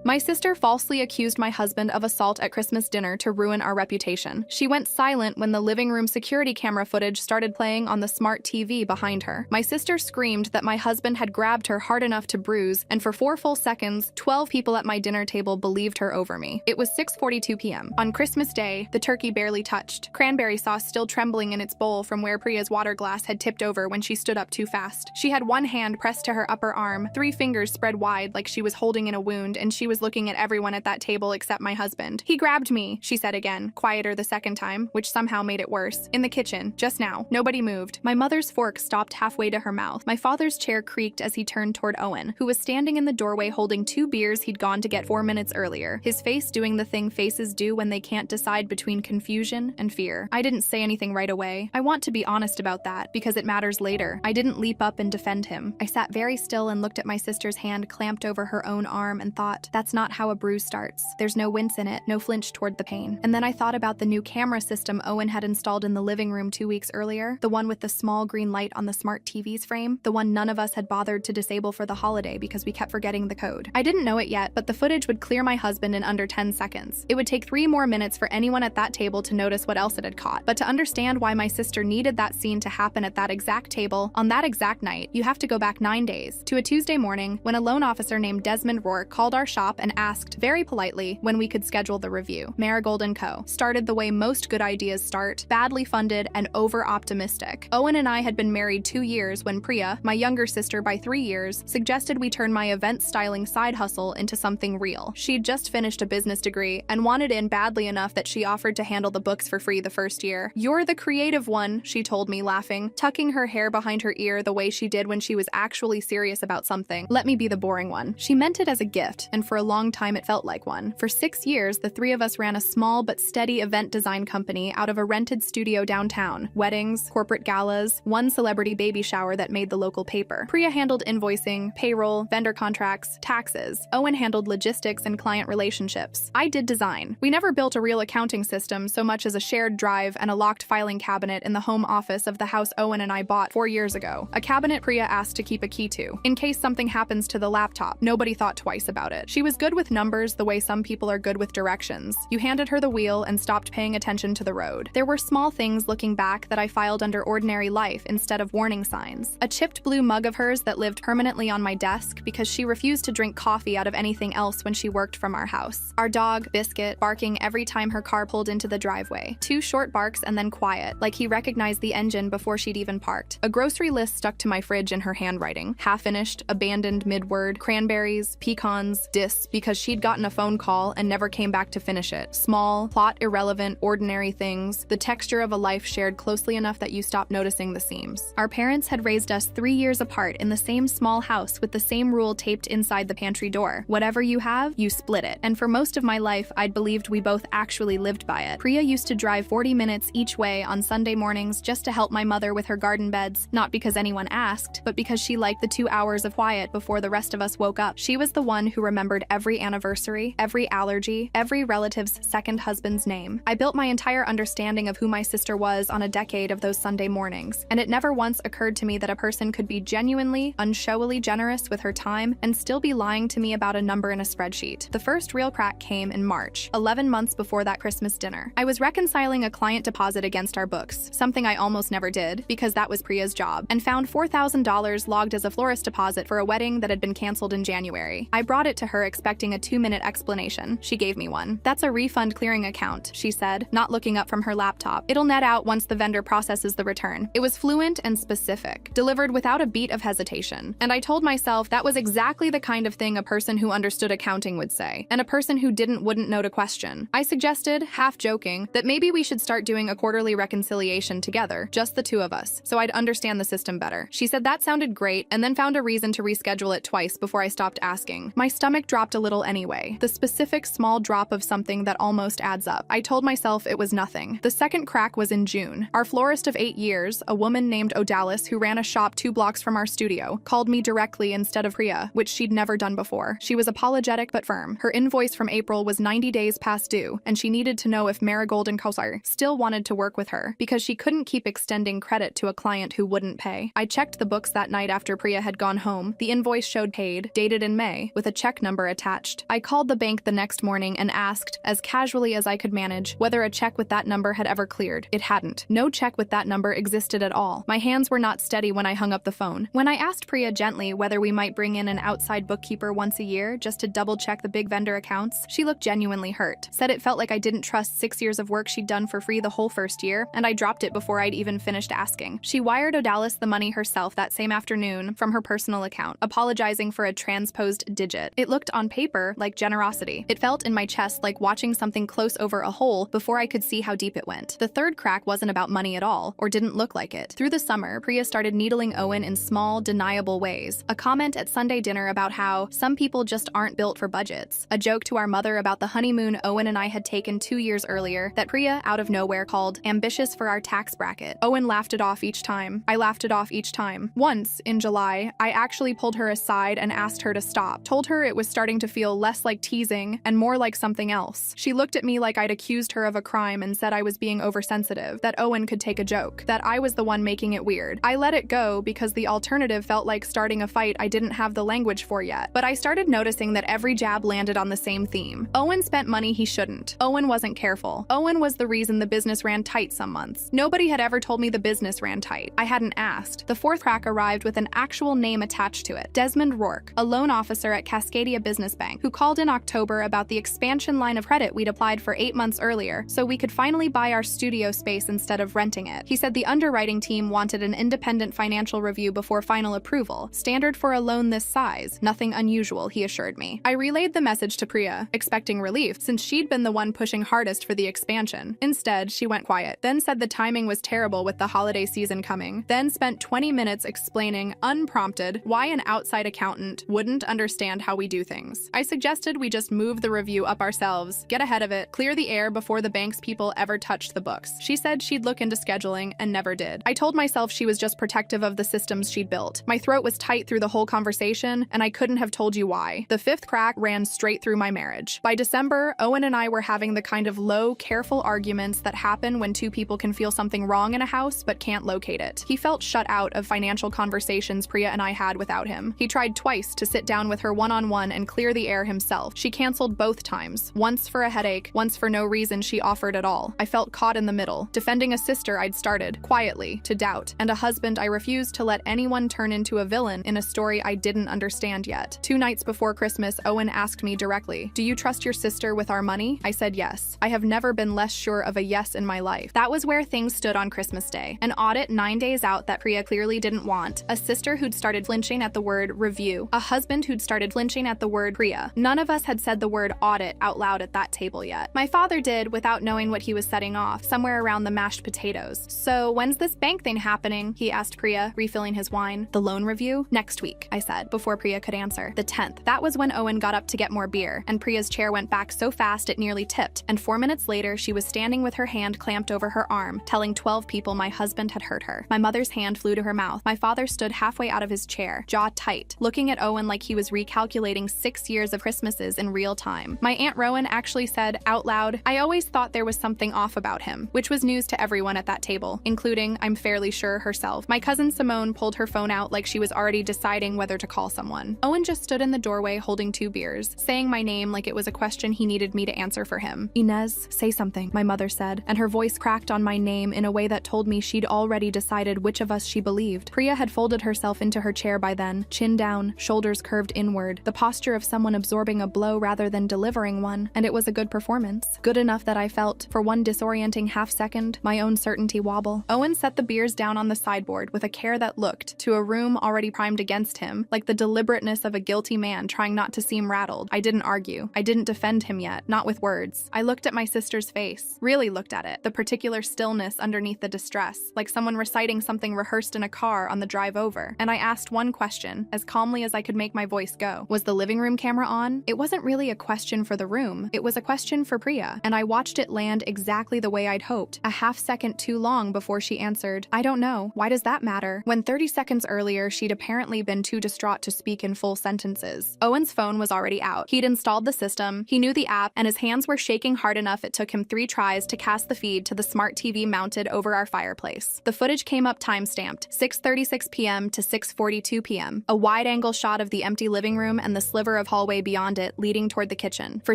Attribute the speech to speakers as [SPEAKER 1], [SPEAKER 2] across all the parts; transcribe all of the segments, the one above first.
[SPEAKER 1] My sister falsely accused my husband of assault at Christmas dinner to ruin our reputation. She went silent when the living room security camera footage started playing on the smart TV behind her. My sister screamed that my husband had grabbed her hard enough to bruise, and for 4 full seconds, 12 people at my dinner table believed her over me. It was 6:42 p.m. On Christmas Day, the turkey barely touched, cranberry sauce still trembling in its bowl from where Priya's water glass had tipped over when she stood up too fast. She had one hand pressed to her upper arm, 3 fingers spread wide like she was holding in a wound, and she was looking at everyone at that table except my husband. "He grabbed me," she said again, quieter the second time, which somehow made it worse. "In the kitchen, just now. Nobody moved." My mother's fork stopped halfway to her mouth. My father's chair creaked as he turned toward Owen, who was standing in the doorway holding 2 beers he'd gone to get 4 minutes earlier, his face doing the thing faces do when they can't decide between confusion and fear. I didn't say anything right away. I want to be honest about that, because it matters later. I didn't leap up and defend him. I sat very still and looked at my sister's hand clamped over her own arm and thought, that's not how a bruise starts. There's no wince in it, no flinch toward the pain. And then I thought about the new camera system Owen had installed in the living room 2 weeks earlier, the one with the small green light on the smart TV's frame, the one none of us had bothered to disable for the holiday because we kept forgetting the code. I didn't know it yet, but the footage would clear my husband in under 10 seconds. It would take 3 more minutes for anyone at that table to notice what else it had caught. But to understand why my sister needed that scene to happen at that exact table, on that exact night, you have to go back 9 days, to a Tuesday morning when a loan officer named Desmond Rourke called our shop and asked, very politely, when we could schedule the review. Marigold & Co. started the way most good ideas start, badly funded and over-optimistic. Owen and I had been married 2 years when Priya, my younger sister by 3 years, suggested we turn my event styling side hustle into something real. She'd just finished a business degree and wanted in badly enough that she offered to handle the books for free the first year. "You're the creative one," she told me, laughing, tucking her hair behind her ear the way she did when she was actually serious about something. Let me be the boring one. She meant it as a gift, and for a long time it felt like one. For 6 years, the 3 of us ran a small but steady event design company out of a rented studio downtown. Weddings, corporate galas, one celebrity baby shower that made the local paper. Priya handled invoicing, payroll, vendor contracts, taxes. Owen handled logistics and client relationships. I did design. We never built a real accounting system so much as a shared drive and a locked filing cabinet in the home office of the house Owen and I bought 4 years ago. A cabinet Priya asked to keep a key to, in case something happens to the laptop. Nobody thought twice about it. She was good with numbers the way some people are good with directions. You handed her the wheel and stopped paying attention to the road. There were small things looking back that I filed under ordinary life instead of warning signs. A chipped blue mug of hers that lived permanently on my desk because she refused to drink coffee out of anything else when she worked from our house. Our dog, Biscuit, barking every time her car pulled into the driveway. 2 short barks and then quiet, like he recognized the engine before she'd even parked. A grocery list stuck to my fridge in her handwriting. Half-finished, abandoned mid-word, cranberries, pecans, dis, because she'd gotten a phone call and never came back to finish it. Small, plot-irrelevant, ordinary things, the texture of a life shared closely enough that you stop noticing the seams. Our parents had raised us 3 years apart in the same small house with the same rule taped inside the pantry door. Whatever you have, you split it. And for most of my life, I'd believed we both actually lived by it. Priya used to drive 40 minutes each way on Sunday mornings just to help my mother with her garden beds, not because anyone asked, but because she liked the 2 hours of quiet before the rest of us woke up. She was the one who remembered every anniversary, every allergy, every relative's second husband's name. I built my entire understanding of who my sister was on a decade of those Sunday mornings, and it never once occurred to me that a person could be genuinely, unshowily generous with her time and still be lying to me about a number in a spreadsheet. The first real crack came in March, 11 months before that Christmas dinner. I was reconciling a client deposit against our books, something I almost never did because that was Priya's job, and found $4,000 logged as a florist deposit for a wedding that had been canceled in January. I brought it to her expecting a 2-minute explanation. She gave me one. "That's a refund clearing account," she said, not looking up from her laptop. "It'll net out once the vendor processes the return." It was fluent and specific, delivered without a beat of hesitation. And I told myself that was exactly the kind of thing a person who understood accounting would say, and a person who wouldn't know to question. I suggested, half joking, that maybe we should start doing a quarterly reconciliation together, just the 2 of us, so I'd understand the system better. She said that sounded great, and then found a reason to reschedule it twice before I stopped asking. My stomach dropped a little anyway, the specific small drop of something that almost adds up. I told myself it was nothing. The second crack was in June. Our florist of 8 years, a woman named Odalis who ran a shop 2 blocks from our studio, called me directly instead of Priya, which she'd never done before. She was apologetic but firm. Her invoice from April was 90 days past due, and she needed to know if Marigold & Co. still wanted to work with her, because she couldn't keep extending credit to a client who wouldn't pay. I checked the books that night after Priya had gone home. The invoice showed paid, dated in May, with a check number attached. I called the bank the next morning and asked, as casually as I could manage, whether a check with that number had ever cleared. It hadn't. No check with that number existed at all. My hands were not steady when I hung up the phone. When I asked Priya gently whether we might bring in an outside bookkeeper once a year just to double-check the big vendor accounts, she looked genuinely hurt. Said it felt like I didn't trust 6 years of work she'd done for free the whole first year, and I dropped it before I'd even finished asking. She wired Odalis the money herself that same afternoon from her personal account, apologizing for a transposed digit. It looked on paper like generosity. It felt in my chest like watching something close over a hole before I could see how deep it went. The third crack wasn't about money at all, or didn't look like it. Through the summer, Priya started needling Owen in small, deniable ways. A comment at Sunday dinner about how some people just aren't built for budgets. A joke to our mother about the honeymoon Owen and I had taken 2 years earlier that Priya, out of nowhere, called ambitious for our tax bracket. Owen laughed it off each time. I laughed it off each time. Once, in July, I actually pulled her aside and asked her to stop. Told her it was starting to feel less like teasing and more like something else. She looked at me like I'd accused her of a crime and said I was being oversensitive, that Owen could take a joke, that I was the one making it weird. I let it go because the alternative felt like starting a fight I didn't have the language for yet. But I started noticing that every jab landed on the same theme. Owen spent money he shouldn't. Owen wasn't careful. Owen was the reason the business ran tight some months. Nobody had ever told me the business ran tight. I hadn't asked. The fourth crack arrived with an actual name attached to it. Desmond Rourke, a loan officer at Cascadia Business Bank, who called in October about the expansion line of credit we'd applied for 8 months earlier, so we could finally buy our studio space instead of renting it. He said the underwriting team wanted an independent financial review before final approval, standard for a loan this size, nothing unusual, he assured me. I relayed the message to Priya, expecting relief, since she'd been the one pushing hardest for the expansion. Instead, she went quiet, then said the timing was terrible with the holiday season coming, then spent 20 minutes explaining, unprompted, why an outside accountant wouldn't understand how we do things. I suggested we just move the review up ourselves, get ahead of it, clear the air before the bank's people ever touched the books. She said she'd look into scheduling and never did. I told myself she was just protective of the systems she'd built. My throat was tight through the whole conversation, and I couldn't have told you why. The fifth crack ran straight through my marriage. By December, Owen and I were having the kind of low, careful arguments that happen when two people can feel something wrong in a house but can't locate it. He felt shut out of financial conversations Priya and I had without him. He tried twice to sit down with her one-on-one and clear the air himself. She canceled both times, once for a headache, once for no reason she offered at all. I felt caught in the middle, defending a sister I'd started, quietly, to doubt, and a husband I refused to let anyone turn into a villain in a story I didn't understand yet. 2 nights before Christmas, Owen asked me directly, "Do you trust your sister with our money?" I said yes. I have never been less sure of a yes in my life. That was where things stood on Christmas Day. An audit 9 days out that Priya clearly didn't want, a sister who'd started flinching at the word review, a husband who'd started flinching at the word Priya. None of us had said the word audit out loud at that table yet. My father did without knowing what he was setting off, somewhere around the mashed potatoes. "So when's this bank thing happening?" he asked Priya, refilling his wine. "The loan review? Next week," I said, before Priya could answer. The 10th. That was when Owen got up to get more beer, and Priya's chair went back so fast it nearly tipped, and 4 minutes later she was standing with her hand clamped over her arm, telling 12 people my husband had hurt her. My mother's hand flew to her mouth. My father stood halfway out of his chair, jaw tight, looking at Owen like he was recalculating 6 years of Christmases in real time. My Aunt Rowan actually said, out loud, "I always thought there was something off about him," which was news to everyone at that table, including, I'm fairly sure, herself. My cousin Simone pulled her phone out like she was already deciding whether to call someone. Owen just stood in the doorway holding 2 beers, saying my name like it was a question he needed me to answer for him. "Inez, say something," my mother said, and her voice cracked on my name in a way that told me she'd already decided which of us she believed. Priya had folded herself into her chair by then, chin down, shoulders curved inward, the posture of someone absorbing a blow rather than delivering one, and it was a good performance. Good enough that I felt, for one disorienting half-second, my own certainty wobble. Owen set the beers down on the sideboard with a care that looked, to a room already primed against him, like the deliberateness of a guilty man trying not to seem rattled. I didn't argue. I didn't defend him yet, not with words. I looked at my sister's face, really looked at it, the particular stillness underneath the distress, like someone reciting something rehearsed in a car on the drive over, and I asked one question, as calmly as I could make my voice go. Was the living room camera on? It wasn't really a question for the room, it was a question for Priya, and I watched it land exactly the way I'd hoped, a half-second too long before she answered, "I don't know. Why does that matter?" When 30 seconds earlier she'd apparently been too distraught to speak in full sentences. Owen's phone was already out. He'd installed the system, he knew the app, and his hands were shaking hard enough it took him 3 tries to cast the feed to the smart TV mounted over our fireplace. The footage came up time-stamped, 6:36 p.m. to 6:42 p.m., a wide-angle shot of the empty living room and the sliver of of hallway beyond it, leading toward the kitchen. For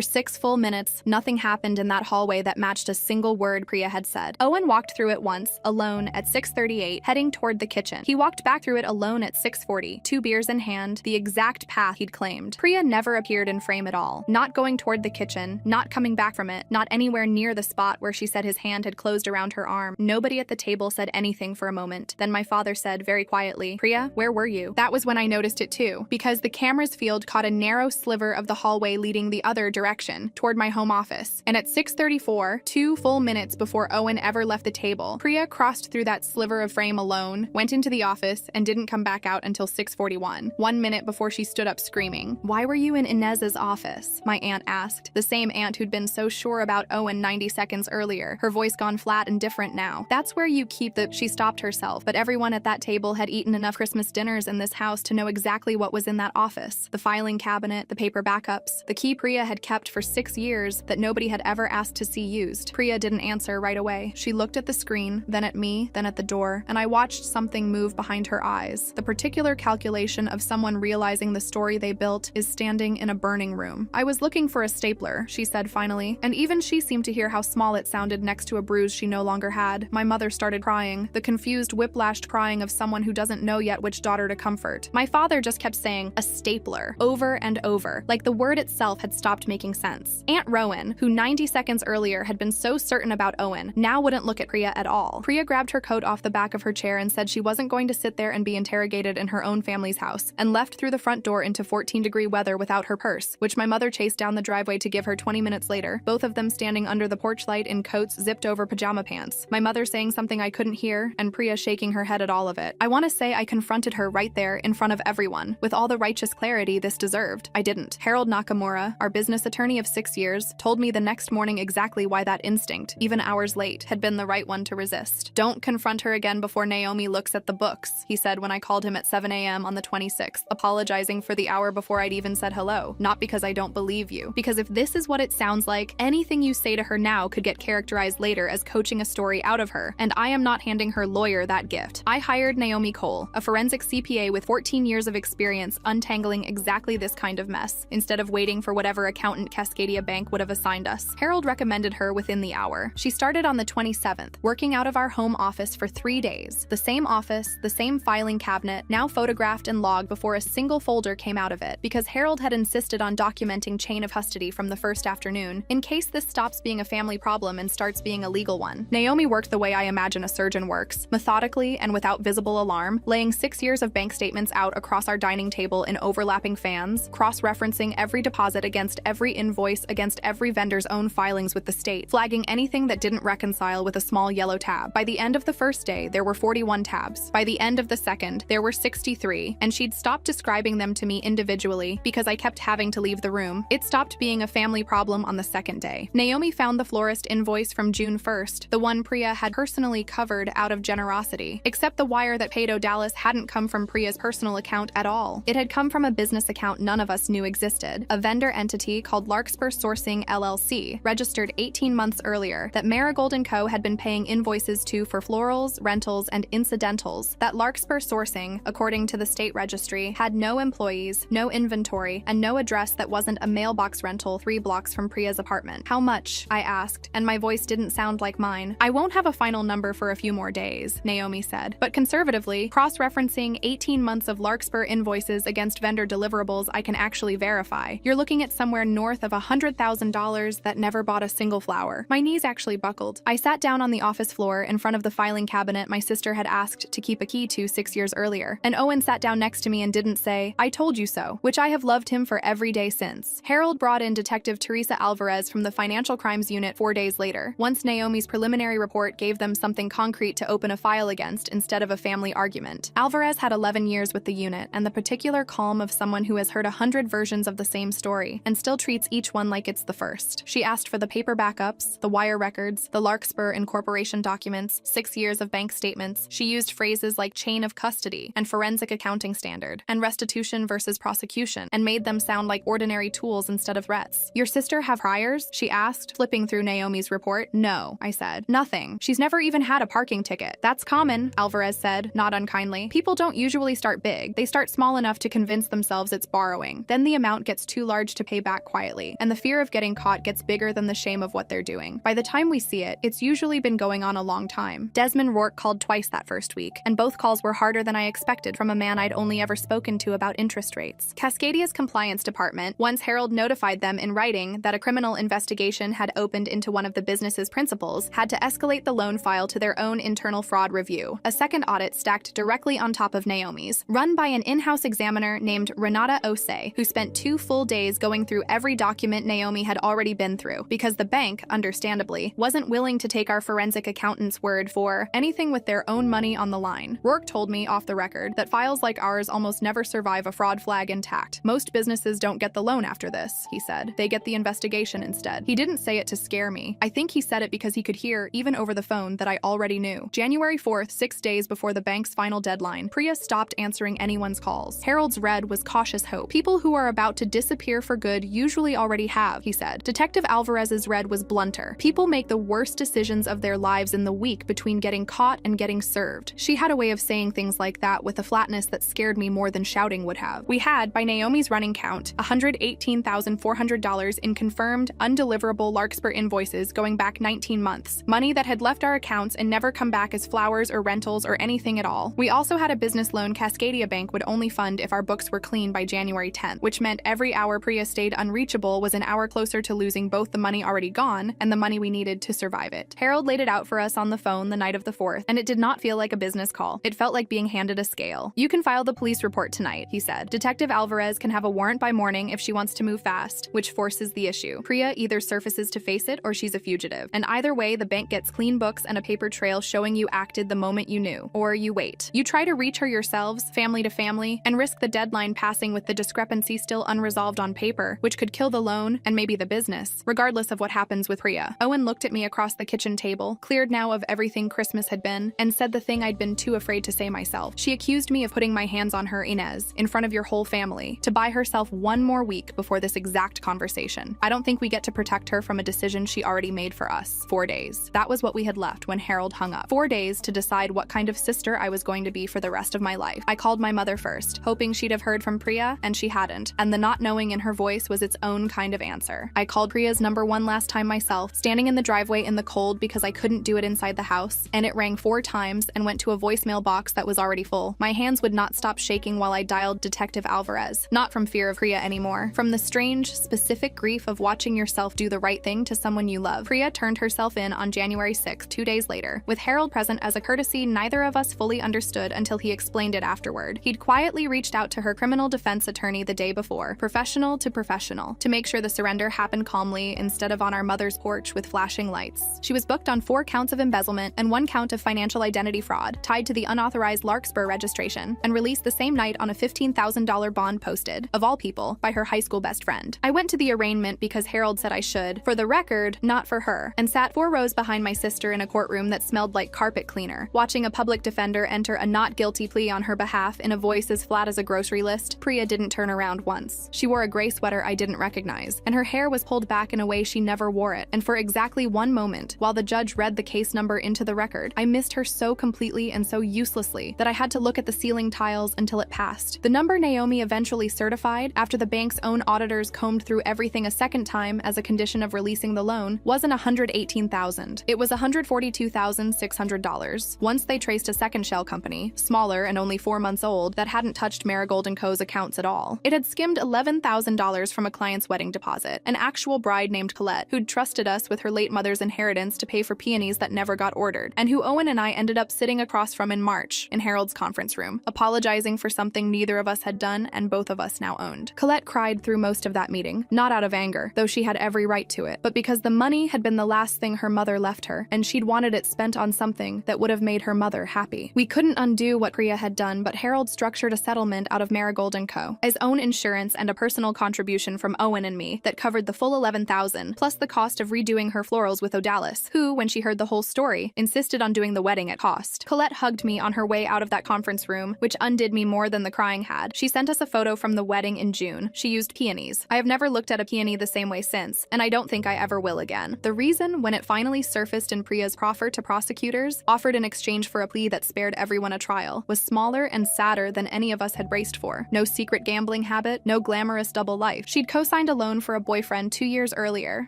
[SPEAKER 1] 6 full minutes, nothing happened in that hallway that matched a single word Priya had said. Owen walked through it once, alone, at 6:38, heading toward the kitchen. He walked back through it alone at 6:40, 2 beers in hand, the exact path he'd claimed. Priya never appeared in frame at all, not going toward the kitchen, not coming back from it, not anywhere near the spot where she said his hand had closed around her arm. Nobody at the table said anything for a moment. Then my father said very quietly, "Priya, where were you?" That was when I noticed it too, because the camera's field caught a narrow sliver of the hallway leading the other direction, toward my home office. And at 6:34, 2 full minutes before Owen ever left the table, Priya crossed through that sliver of frame alone, went into the office, and didn't come back out until 6:41, 1 minute before she stood up screaming. "Why were you in Inez's office?" my aunt asked, the same aunt who'd been so sure about Owen 90 seconds earlier, her voice gone flat and different now. "That's where you keep the—" She stopped herself, but everyone at that table had eaten enough Christmas dinners in this house to know exactly what was in that office. The filing cabinet, the paper backups, the key Priya had kept for 6 years that nobody had ever asked to see used. Priya didn't answer right away. She looked at the screen, then at me, then at the door, and I watched something move behind her eyes. The particular calculation of someone realizing the story they built is standing in a burning room. "I was looking for a stapler," she said finally, and even she seemed to hear how small it sounded next to a bruise she no longer had. My mother started crying, the confused, whiplashed crying of someone who doesn't know yet which daughter to comfort. My father just kept saying, "a stapler," over and over, like the word itself had stopped making sense. Aunt Rowan, who 90 seconds earlier had been so certain about Owen, now wouldn't look at Priya at all. Priya grabbed her coat off the back of her chair and said she wasn't going to sit there and be interrogated in her own family's house, and left through the front door into 14-degree weather without her purse, which my mother chased down the driveway to give her 20 minutes later, both of them standing under the porch light in coats zipped over pajama pants. My mother saying something I couldn't hear, and Priya shaking her head at all of it. I want to say I confronted her right there in front of everyone, with all the righteous clarity this deserved. I didn't. Harold Nakamura, our business attorney of 6 years, told me the next morning exactly why that instinct, even hours late, had been the right one to resist. "Don't confront her again before Naomi looks at the books," he said when I called him at 7 a.m. on the 26th, apologizing for the hour before I'd even said hello. "Not because I don't believe you, because if this is what it sounds like, anything you say to her now could get characterized later as coaching a story out of her, and I am not handing her lawyer that gift." I hired Naomi Cole, a forensic CPA with 14 years of experience untangling exactly this kind of mess, instead of waiting for whatever accountant Cascadia Bank would have assigned us. Harold recommended her within the hour. She started on the 27th, working out of our home office for 3 days. The same office, the same filing cabinet, now photographed and logged before a single folder came out of it, because Harold had insisted on documenting chain of custody from the first afternoon, in case this stops being a family problem and starts being a legal one. Naomi worked the way I imagine a surgeon works, methodically and without visible alarm, laying 6 years of bank statements out across our dining table in overlapping fans, cross-referencing every deposit against every invoice against every vendor's own filings with the state, flagging anything that didn't reconcile with a small yellow tab. By the end of the first day, there were 41 tabs. By the end of the second, there were 63, and she'd stopped describing them to me individually because I kept having to leave the room. It stopped being a family problem on the second day. Naomi found the florist invoice from June 1st, the one Priya had personally covered out of generosity, except the wire that paid O'Dallas hadn't come from Priya's personal account at all. It had come from a business account none of us knew existed, a vendor entity called Larkspur Sourcing LLC, registered 18 months earlier, that Marigold & Co. had been paying invoices to for florals, rentals, and incidentals. That Larkspur Sourcing, according to the state registry, had no employees, no inventory, and no address that wasn't a mailbox rental 3 blocks from Priya's apartment. "How much?" I asked, and my voice didn't sound like mine. "I won't have a final number for a few more days," Naomi said, but conservatively, cross-referencing 18 months of Larkspur invoices against vendor deliverables I can actually verify, you're looking at somewhere north of $100,000 that never bought a single flower. My knees actually buckled. I sat down on the office floor in front of the filing cabinet my sister had asked to keep a key to 6 years earlier, and Owen sat down next to me and didn't say, "I told you so," which I have loved him for every day since. Harold brought in Detective Teresa Alvarez from the Financial Crimes Unit 4 days later, once Naomi's preliminary report gave them something concrete to open a file against instead of a family argument. Alvarez had 11 years with the unit, and the particular calm of someone who has heard 100 versions of the same story, and still treats each one like it's the first. She asked for the paper backups, the wire records, the Larkspur incorporation documents, 6 years of bank statements. She used phrases like chain of custody, and forensic accounting standard, and restitution versus prosecution, and made them sound like ordinary tools instead of threats. "Your sister have priors?" she asked, flipping through Naomi's report. "No," I said. "Nothing. She's never even had a parking ticket." "That's common," Alvarez said, not unkindly. "People don't usually start big. They start small enough to convince themselves it's borrowing." something. Then the amount gets too large to pay back quietly, and the fear of getting caught gets bigger than the shame of what they're doing. By the time we see it, it's usually been going on a long time. Desmond Rourke called twice that first week, and both calls were harder than I expected from a man I'd only ever spoken to about interest rates. Cascadia's compliance department, once Harold notified them in writing that a criminal investigation had opened into one of the business's principals, had to escalate the loan file to their own internal fraud review. A second audit stacked directly on top of Naomi's, run by an in-house examiner named Renata Osei, who spent 2 full days going through every document Naomi had already been through, because the bank, understandably, wasn't willing to take our forensic accountant's word for anything with their own money on the line. Rourke told me off the record that files like ours almost never survive a fraud flag intact. Most businesses don't get the loan after this, he said. They get the investigation instead. He didn't say it to scare me. I think he said it because he could hear, even over the phone, that I already knew. January 4th, 6 days before the bank's final deadline, Priya stopped answering anyone's calls. Harold's red was cautious hope. People who are about to disappear for good usually already have, he said. Detective Alvarez's red was blunter. People make the worst decisions of their lives in the week between getting caught and getting served. She had a way of saying things like that with a flatness that scared me more than shouting would have. We had, by Naomi's running count, $118,400 in confirmed, undeliverable Larkspur invoices going back 19 months. Money that had left our accounts and never come back as flowers or rentals or anything at all. We also had a business loan Cascadia Bank would only fund if our books were clean by January 10th, which meant every hour Priya stayed unreachable was an hour closer to losing both the money already gone and the money we needed to survive it. Harold laid it out for us on the phone the night of the 4th, and it did not feel like a business call. It felt like being handed a scale. You can file the police report tonight, he said. Detective Alvarez can have a warrant by morning if she wants to move fast, which forces the issue. Priya either surfaces to face it or she's a fugitive. And either way, the bank gets clean books and a paper trail showing you acted the moment you knew. Or you wait. You try to reach her yourselves, family to family, and risk the deadline passing with the discrepancy still unresolved on paper, which could kill the loan and maybe the business, regardless of what happens with Priya. Owen looked at me across the kitchen table, cleared now of everything Christmas had been, and said the thing I'd been too afraid to say myself. She accused me of putting my hands on her, Inez, in front of your whole family, to buy herself one more week before this exact conversation. I don't think we get to protect her from a decision she already made for us. 4 days. That was what we had left when Harold hung up. 4 days to decide what kind of sister I was going to be for the rest of my life. I called my mother first, hoping she'd have heard from Priya, and she hadn't, and the not knowing in her voice was its own kind of answer. I called Priya's number one last time myself, standing in the driveway in the cold because I couldn't do it inside the house, and it rang 4 times and went to a voicemail box that was already full. My hands would not stop shaking while I dialed Detective Alvarez, not from fear of Priya anymore, from the strange, specific grief of watching yourself do the right thing to someone you love. Priya turned herself in on January 6th, 2 days later, with Harold present as a courtesy neither of us fully understood until he explained it afterward. He'd quietly reached out to her criminal defense attorney the day before, professional to professional, to make sure the surrender happened calmly instead of on our mother's porch with flashing lights. She was booked on 4 counts of embezzlement and 1 count of financial identity fraud, tied to the unauthorized Larkspur registration, and released the same night on a $15,000 bond posted, of all people, by her high school best friend. I went to the arraignment because Harold said I should, for the record, not for her, and sat 4 rows behind my sister in a courtroom that smelled like carpet cleaner, watching a public defender enter a not guilty plea on her behalf in a voice as flat as a grocery list. Priya didn't turn around once. She wore a gray sweater I didn't recognize, and her hair was pulled back in a way she never wore it, and for exactly 1 moment, while the judge read the case number into the record, I missed her so completely and so uselessly that I had to look at the ceiling tiles until it passed. The number Naomi eventually certified, after the bank's own auditors combed through everything a second time as a condition of releasing the loan, wasn't $118,000. It was $142,600. Once they traced a second shell company, smaller and only 4 months old, that hadn't touched Marigold & Co.'s accounts at all. It had skimmed $11,000 from a client's wedding deposit, an actual bride named Colette, who'd trusted us with her late mother's inheritance to pay for peonies that never got ordered, and who Owen and I ended up sitting across from in March, in Harold's conference room, apologizing for something neither of us had done and both of us now owned. Colette cried through most of that meeting, not out of anger, though she had every right to it, but because the money had been the last thing her mother left her, and she'd wanted it spent on something that would have made her mother happy. We couldn't undo what Priya had done, but Harold structured a settlement out of Marigold & Co. His own insurance and a personal contribution from Owen and me that covered the full $11,000, plus the cost of redoing her florals with Odalis, who, when she heard the whole story, insisted on doing the wedding at cost. Colette hugged me on her way out of that conference room, which undid me more than the crying had. She sent us a photo from the wedding in June. She used peonies. I have never looked at a peony the same way since, and I don't think I ever will again. The reason, when it finally surfaced in Priya's proffer to prosecutors, offered in exchange for a plea that spared everyone a trial, was smaller and sadder than any of us had braced for. No secret gambling gambling habit, no glamorous double life. She'd co-signed a loan for a boyfriend 2 years earlier,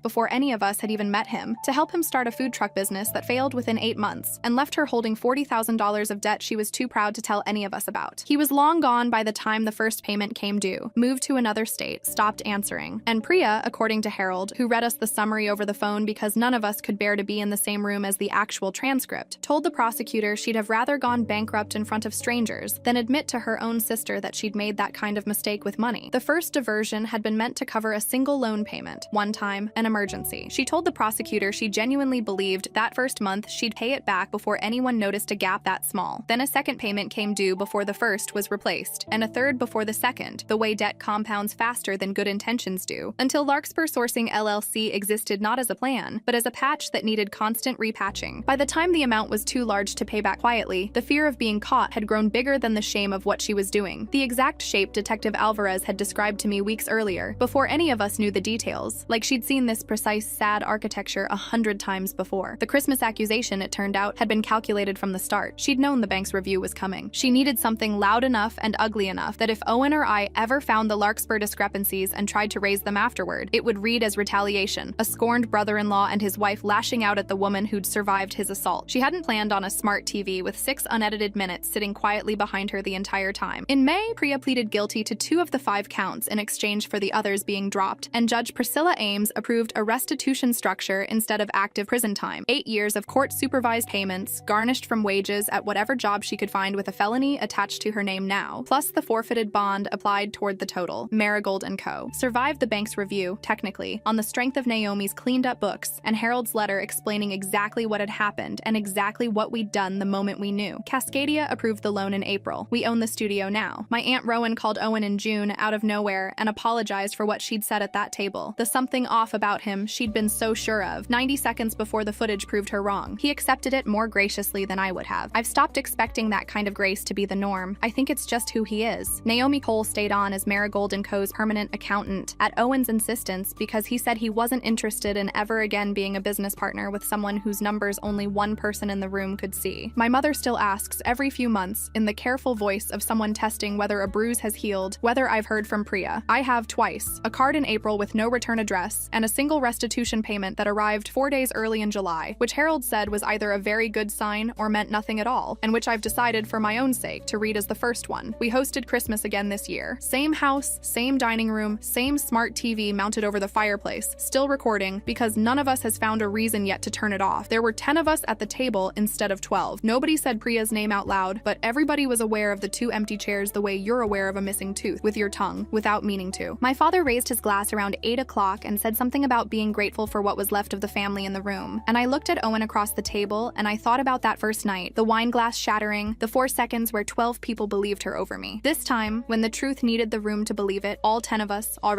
[SPEAKER 1] before any of us had even met him, to help him start a food truck business that failed within 8 months, and left her holding $40,000 of debt she was too proud to tell any of us about. He was long gone by the time the first payment came due, moved to another state, stopped answering. And Priya, according to Harold, who read us the summary over the phone because none of us could bear to be in the same room as the actual transcript, told the prosecutor she'd have rather gone bankrupt in front of strangers than admit to her own sister that she'd made that kind of mistake with money. The first diversion had been meant to cover a single loan payment, one time, an emergency. She told the prosecutor she genuinely believed that first month she'd pay it back before anyone noticed a gap that small. Then a second payment came due before the first was replaced, and a third before the second, the way debt compounds faster than good intentions do, until Larkspur Sourcing LLC existed not as a plan, but as a patch that needed constant repatching. By the time the amount was too large to pay back quietly, the fear of being caught had grown bigger than the shame of what she was doing. The exact shape Detective Alvarez had described to me weeks earlier, before any of us knew the details, like she'd seen this precise, sad architecture 100 times before. The Christmas accusation, it turned out, had been calculated from the start. She'd known the bank's review was coming. She needed something loud enough and ugly enough that if Owen or I ever found the Larkspur discrepancies and tried to raise them afterward, it would read as retaliation, a scorned brother-in-law and his wife lashing out at the woman who'd survived his assault. She hadn't planned on a smart TV with 6 unedited minutes sitting quietly behind her the entire time. In May, Priya pleaded guilty to 2 of the 5 counts in exchange for the others being dropped, and Judge Priscilla Ames approved a restitution structure instead of active prison time. 8 years of court-supervised payments, garnished from wages at whatever job she could find with a felony attached to her name now, plus the forfeited bond applied toward the total. Marigold & Co. survived the bank's review, technically, on the strength of Naomi's cleaned-up books and Harold's letter explaining exactly what had happened and exactly what we'd done the moment we knew. Cascadia approved the loan in April. We own the studio now. My Aunt Rowan called Owen in June out of nowhere and apologized for what she'd said at that table. The something off about him she'd been so sure of, 90 seconds before the footage proved her wrong. He accepted it more graciously than I would have. I've stopped expecting that kind of grace to be the norm. I think it's just who he is. Naomi Cole stayed on as Marigold & Co.'s permanent accountant at Owen's insistence because he said he wasn't interested in ever again being a business partner with someone whose numbers only one person in the room could see. My mother still asks every few months, in the careful voice of someone testing whether a bruise has healed, whether I've heard from Priya. I have twice, a card in April with no return address, and a single restitution payment that arrived 4 days early in July, which Harold said was either a very good sign or meant nothing at all, and which I've decided for my own sake to read as the first one. We hosted Christmas again this year. Same house, same dining room, same smart TV mounted over the fireplace, still recording, because none of us has found a reason yet to turn it off. There were 10 of us at the table instead of 12. Nobody said Priya's name out loud, but everybody was aware of the 2 empty chairs the way you're aware of a missing tooth, with your tongue, without meaning to. My father raised his glass around 8 o'clock and said something about being grateful for what was left of the family in the room, and I looked at Owen across the table and I thought about that first night, the wine glass shattering, the 4 seconds where 12 people believed her over me. This time, when the truth needed the room to believe it, all 10 of us already